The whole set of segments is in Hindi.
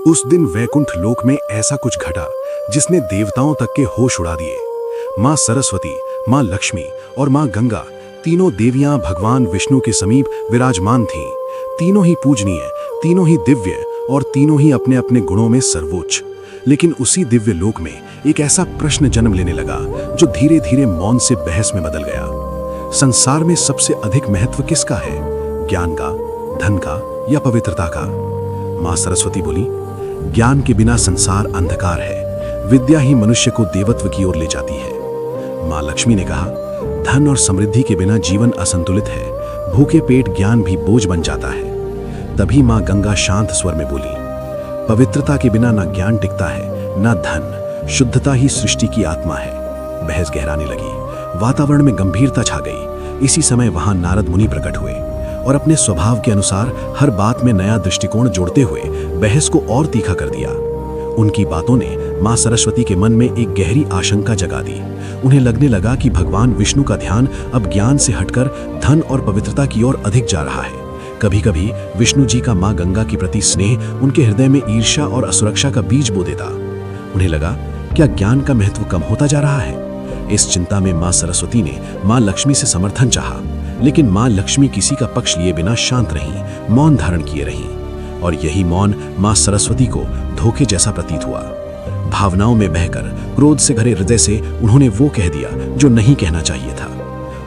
उस दिन वैकुंठ लोक में ऐसा कुछ घटा जिसने देवताओं तक के होश उड़ा दिए। माँ सरस्वती, माँ लक्ष्मी और माँ गंगा, तीनों देवियां भगवान विष्णु के समीप विराजमान थीं। तीनों ही पूजनीय, तीनों ही दिव्य और तीनों ही अपने अपने गुणों में सर्वोच्च। लेकिन उसी दिव्य लोक में एक ऐसा प्रश्न जन्म लेने लगा जो धीरे धीरे मौन से बहस में बदल गया। संसार में सबसे अधिक महत्व किसका है? ज्ञान का, धन का या पवित्रता का? माँ सरस्वती बोली, ज्ञान के बिना संसार अंधकार है, विद्या ही मनुष्य को देवत्व की ओर ले जाती है। माँ लक्ष्मी ने कहा, धन और समृद्धि के बिना जीवन असंतुलित है, भूखे पेट ज्ञान भी बोझ बन जाता है। तभी माँ गंगा शांत स्वर में बोली, पवित्रता के बिना ना ज्ञान टिकता है, ना धन, शुद्धता ही सृष्टि की आत्मा है। बहस गहराने लगी, वातावरण में गंभीरता छा गई। इसी समय वहां नारद मुनि प्रकट हुए और अपने स्वभाव के अनुसार हर बात में नया दृष्टिकोण जोड़ते हुए बहस को और तीखा कर दिया। उनकी बातों ने मां सरस्वती के मन में एक गहरी आशंका जगा दी। उन्हें लगने लगा कि भगवान विष्णु का ध्यान अब ज्ञान से हटकर धन और पवित्रता की ओर अधिक जा रहा है। कभी कभी विष्णु जी का मां गंगा के प्रति स्नेह उनके हृदय में ईर्ष्या और असुरक्षा का बीज बो देता। उन्हें लगा, क्या ज्ञान का महत्व कम होता जा रहा है? इस चिंता में मां सरस्वती ने मां लक्ष्मी से समर्थन चाहा, लेकिन मां लक्ष्मी किसी का पक्ष लिए बिना शांत रहीं, मौन धारण किए रहीं। और यही मौन मां सरस्वती को धोखे जैसा प्रतीत हुआ। भावनाओं में बहकर, क्रोध से भरे हृदय से उन्होंने वो कह दिया जो नहीं कहना चाहिए था।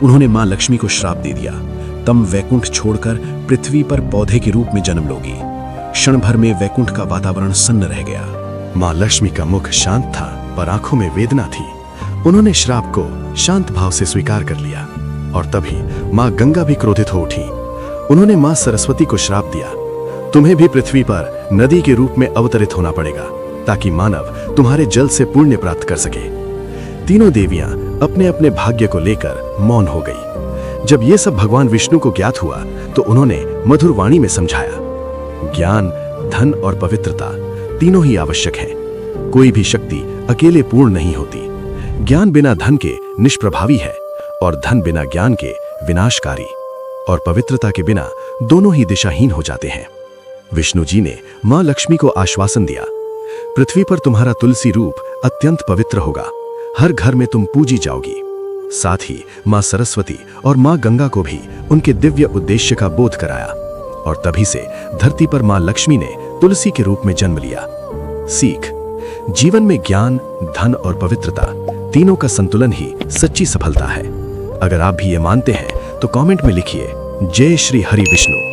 उन्होंने मां लक्ष्मी को श्राप दे दिया, तुम वैकुंठ छोड़कर पृथ्वी पर पौधे के रूप में जन्म लोगी। क्षण भर में वैकुंठ का वातावरण सन्न रह गया। मां लक्ष्मी का मुख शांत था, पर आंखों में वेदना थी। उन्होंने श्राप को शांत भाव से स्वीकार कर लिया। और तभी मां गंगा भी क्रोधित हो उठी। उन्होंने मां सरस्वती को श्राप दिया, तुम्हें भी पृथ्वी पर नदी के रूप में अवतरित होना पड़ेगा, ताकि मानव तुम्हारे जल से पुण्य प्राप्त कर सके। तीनों देवियां अपने अपने भाग्य को लेकर मौन हो गई। जब ये सब भगवान विष्णु को ज्ञात हुआ तो उन्होंने मधुर वाणी में समझाया, ज्ञान, धन और पवित्रता तीनों ही आवश्यक हैं। कोई भी शक्ति अकेले पूर्ण नहीं होती। ज्ञान बिना धन के निष्प्रभावी है और धन बिना ज्ञान के विनाशकारी, और पवित्रता के बिना दोनों ही दिशाहीन हो जाते हैं। विष्णु जी ने मां लक्ष्मी को आश्वासन दिया, पृथ्वी पर तुम्हारा तुलसी रूप अत्यंत पवित्र होगा, हर घर में तुम पूजी जाओगी। साथ ही मां सरस्वती और मां गंगा को भी उनके दिव्य उद्देश्य का बोध कराया। और तभी से धरती पर मां लक्ष्मी ने तुलसी के रूप में जन्म लिया। सीख, जीवन में ज्ञान, धन और पवित्रता तीनों का संतुलन ही सच्ची सफलता है। अगर आप भी ये मानते हैं तो कमेंट में लिखिए, जय श्री हरि विष्णु।